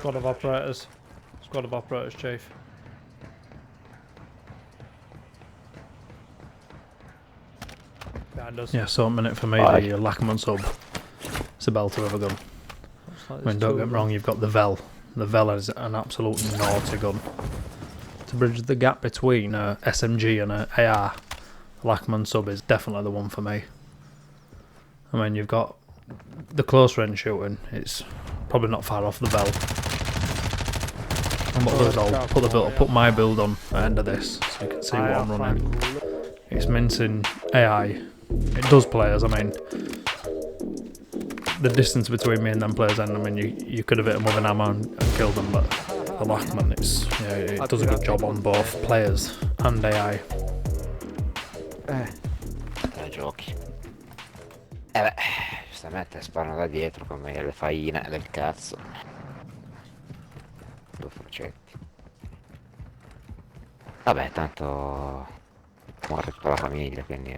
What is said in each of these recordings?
Squad of operators. Squad of operators, Chief. Behind us. Yeah, so a minute for me, the Lachmann Sub. It's a belter of a gun. Like I mean, don't get me wrong, you've got the Vel. The Vel is an absolute naughty gun. To bridge the gap between a SMG and an AR, the Lachmann Sub is definitely the one for me. I mean, you've got the close range shooting, it's probably not far off the Vel. And what I'll do is I'll put my build on at the end of this, so you can see what I'm running. It's mincing AI. It does players, I mean, the distance between me and them players, and I mean, you could have hit them with an ammo and killed them, but the Lachmann, it does a good job on both players and AI. Giochi. Beh, giustamente sparano da dietro come le faine del cazzo. Due forcetti. Vabbè, tanto muore tutta la famiglia, quindi...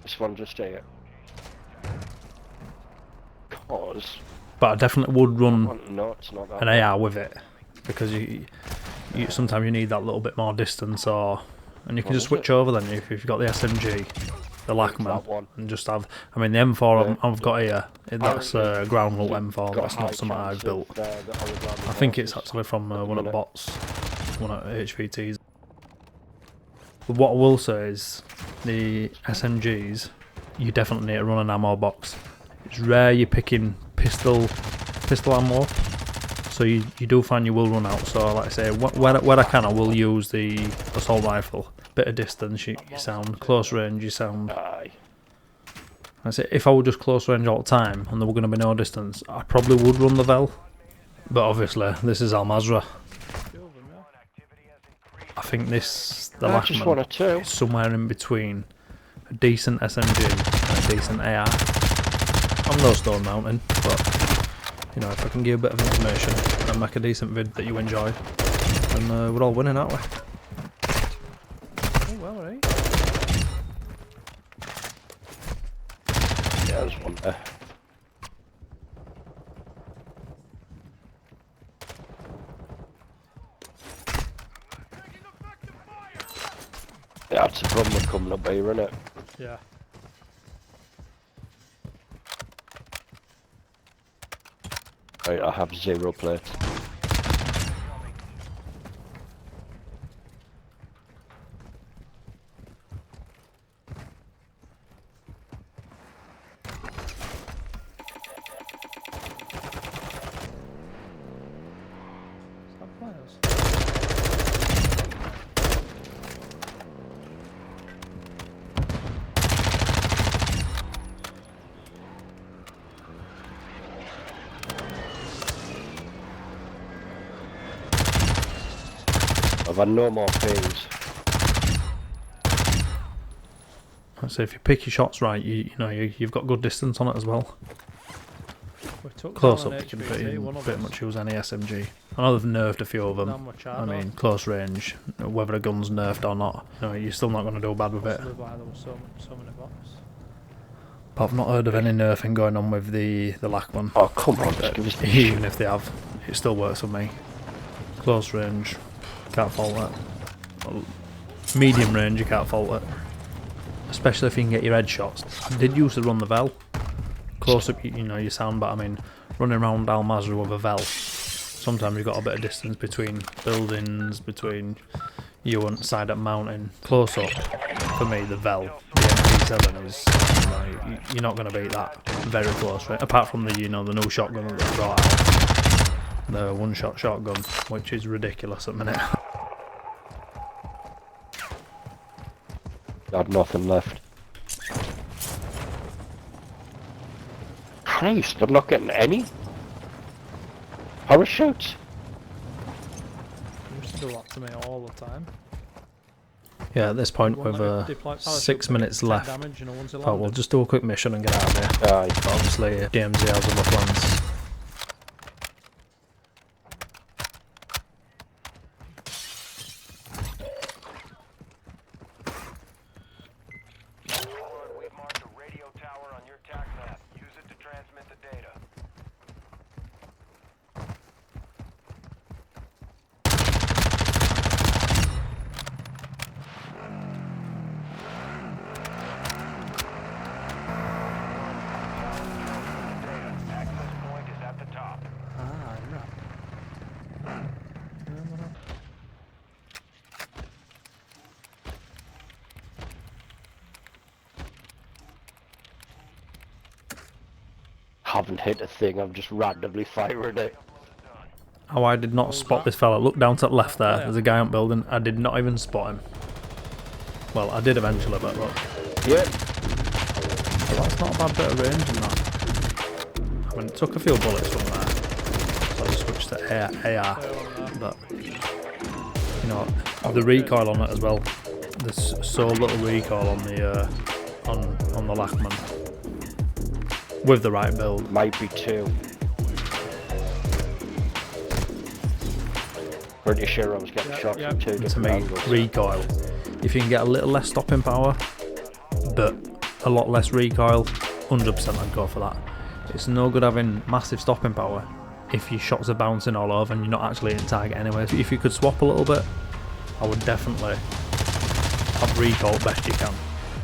This one just here. Cause... But I definitely would run No, it's not that an AR with it, because you sometimes you need that little bit more distance, and you can just switch over then if you've got the SMG, the Lachmann, and just have. I mean, the M4 I've got here, that's a ground loop M4. That's not something I've built. I think it's actually from one of the bots, one of HVTs. But what I will say is, the SMGs, you definitely need to run an ammo box. It's rare you're picking pistol ammo, so you do find you will run out. So like I say, where I can, I will use the assault rifle. Bit of distance, you sound. Close range, you sound. I say, if I were just close range all the time and there were going to be no distance, I probably would run the Vel. But obviously, this is Al Mazrah. I think the Lachmann is somewhere in between a decent SMG and a decent AR. I'm no stone mountain, but you know, if I can give a bit of information and make a decent vid that you enjoy, then we're all winning, aren't we? Oh well, right. Yeah, there's one there. Yeah, that's the problem with coming up here, innit? Yeah. Right, I have 0 plates. I've had no more pings. So if you pick your shots right, you've got good distance on it as well. Close up, you can pretty much use any SMG. I know they've nerfed a few of them. I mean, close range, whether a gun's nerfed or not, you're still not going to do bad with it. But I've not heard of any nerfing going on with the Lachmann. Oh come on, just give us the even if they have, it still works for me. Close range, can't fault it. Medium range, you can't fault it. Especially if you can get your headshots. I did used to run the Vel. Close up, you sound, but I mean, running around Al Mazrah with a Vel, sometimes you've got a bit of distance between buildings, between you and side up mountain. Close up, for me, the Vel, the MP7 is, you're not going to beat that very close, right? Apart from the new shotgun that they brought out, the one-shot shotgun, which is ridiculous at the minute. I had nothing left. Christ, I'm not getting any parachutes. You used to do that to me all the time. Yeah, at this point with 6 minutes left, but we'll just do a quick mission and get out of here. But obviously DMZ has other plans. haven't hit a thing, I'm just randomly firing it. Oh, I did not spot this fella. Look down to the left there. There's a guy on building. I did not even spot him. Well, I did eventually, but look. Yeah. So that's not a bad bit of range in that. I mean, it took a few bullets from there. So I switched to AR. But, you know, the recoil on it as well. There's so little recoil on the Lachmann. With the right build. Might be 2. Pretty sure I was getting shot from 2 To different me, angles. recoil. If you can get a little less stopping power, but a lot less recoil, 100% I'd go for that. It's no good having massive stopping power if your shots are bouncing all over and you're not actually in target anyway. So if you could swap a little bit, I would definitely have recoil best you can.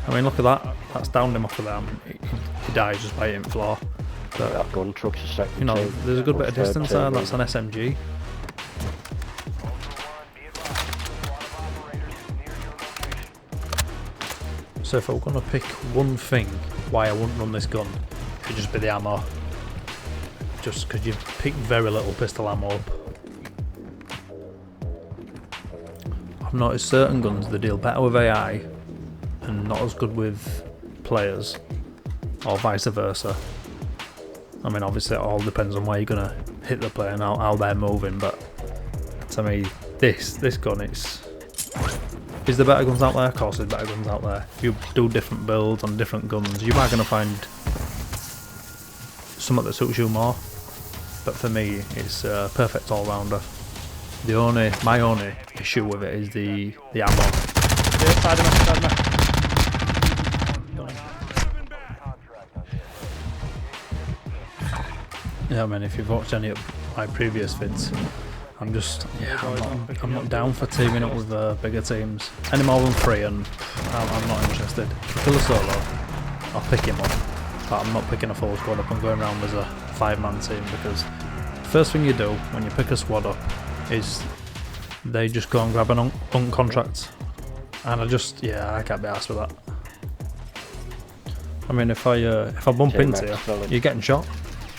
I mean, look at that. That's downed him off of there. He dies just by hitting floor. But, That gun truck's a second you know, team. there's a good bit of Third distance team, there. That's an SMG. So if I were going to pick one thing why I wouldn't run this gun, it'd just be the ammo. Just because you pick very little pistol ammo up. I've noticed certain guns, they deal better with AI and not as good with players, or vice versa. I mean, obviously it all depends on where you're going to hit the player and how they're moving, but to me, this gun, is there better guns out there? Of course there's better guns out there. If you do different builds on different guns, you are going to find something that suits you more. But for me, it's a perfect all-rounder. My only issue with it is the ammo. Yeah, side of me, side of me. Yeah, I mean, if you've watched any of my previous vids, I'm not down for teaming up with bigger teams. Any more than 3 and I'm not interested. If you kill a solo, I'll pick him up. But I'm not picking a full squad up and going around as a 5-man team, because first thing you do when you pick a squad up is they just go and grab an contract. And I can't be arsed with that. I mean, if I bump into you, you're getting shot.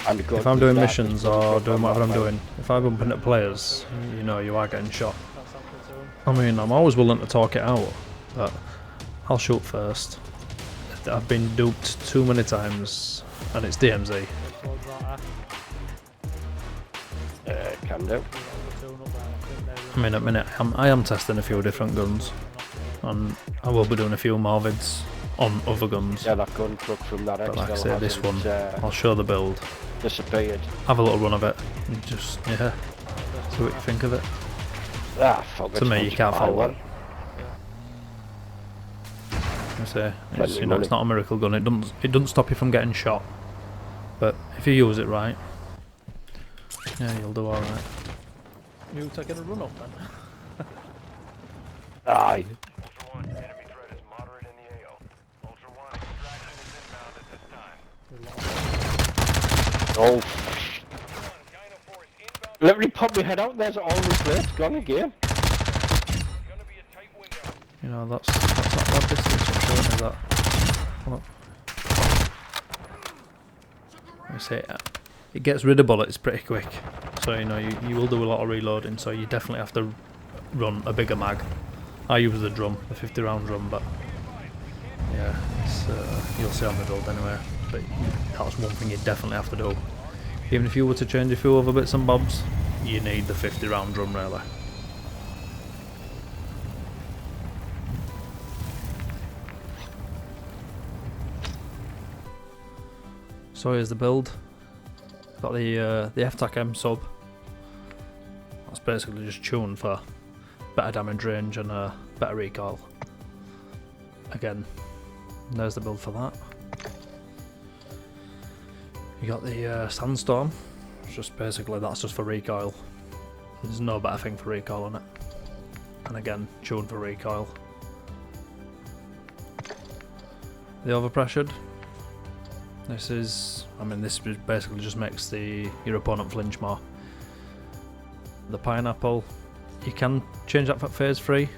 If I'm doing missions or doing whatever I'm doing, if I bump into players, you know you are getting shot. I mean, I'm always willing to talk it out, but I'll shoot first. I've been duped too many times, and it's DMZ. Can do. I mean, at the minute, I am testing a few different guns, and I will be doing a few more vids on other guns. Yeah, that gun truck from that But like I Excel say, this one, I'll show the build, disappeared. have a little run of it, and just, see what you think of it. Ah, fuck it. To me, you can't fault that. I say, it's, it's not a miracle gun. It doesn't stop you from getting shot, but if you use it right, yeah, you'll do all right. You taking a run up then? Aye. Oh. Literally popped my head out. There's all replaced. Gone again. You know, that's not bad distance. I'm showing you that. Look. I say it gets rid of bullets pretty quick, so you know you will do a lot of reloading. So you definitely have to run a bigger mag. I use the drum, the 50-round drum, but yeah, it's, you'll see on the build anyway. But that's one thing you definitely have to do. Even if you were to change a few other bits and bobs, you need the 50-round drum really. So here's the build. Got the F-Tac M Sub. That's basically just tuned for better damage range and better recoil. Again, there's the build for that. You got the Sandstorm. It's just basically, that's just for recoil. There's no better thing for recoil on it. And again, tuned for recoil. The Overpressured. This basically just makes your opponent flinch more. The Pineapple, you can change that for phase 3.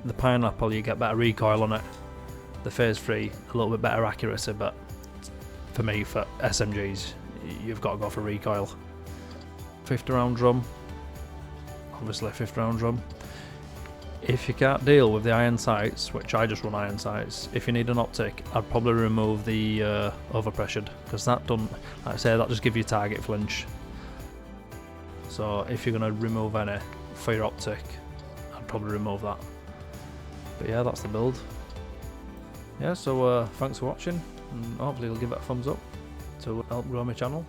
The Pineapple, you get better recoil on it. The phase 3, a little bit better accuracy, but for me, for SMGs, you've got to go for recoil. 50 round drum, obviously 50 round drum. If you can't deal with the iron sights, which I just run iron sights, if you need an optic, I'd probably remove the overpressured, because that don't, like I say, that just give you target flinch. So if you're going to remove any for your optic, I'd probably remove that. But yeah, that's the build. Yeah, so thanks for watching, and hopefully you'll give it a thumbs up to help grow my channel.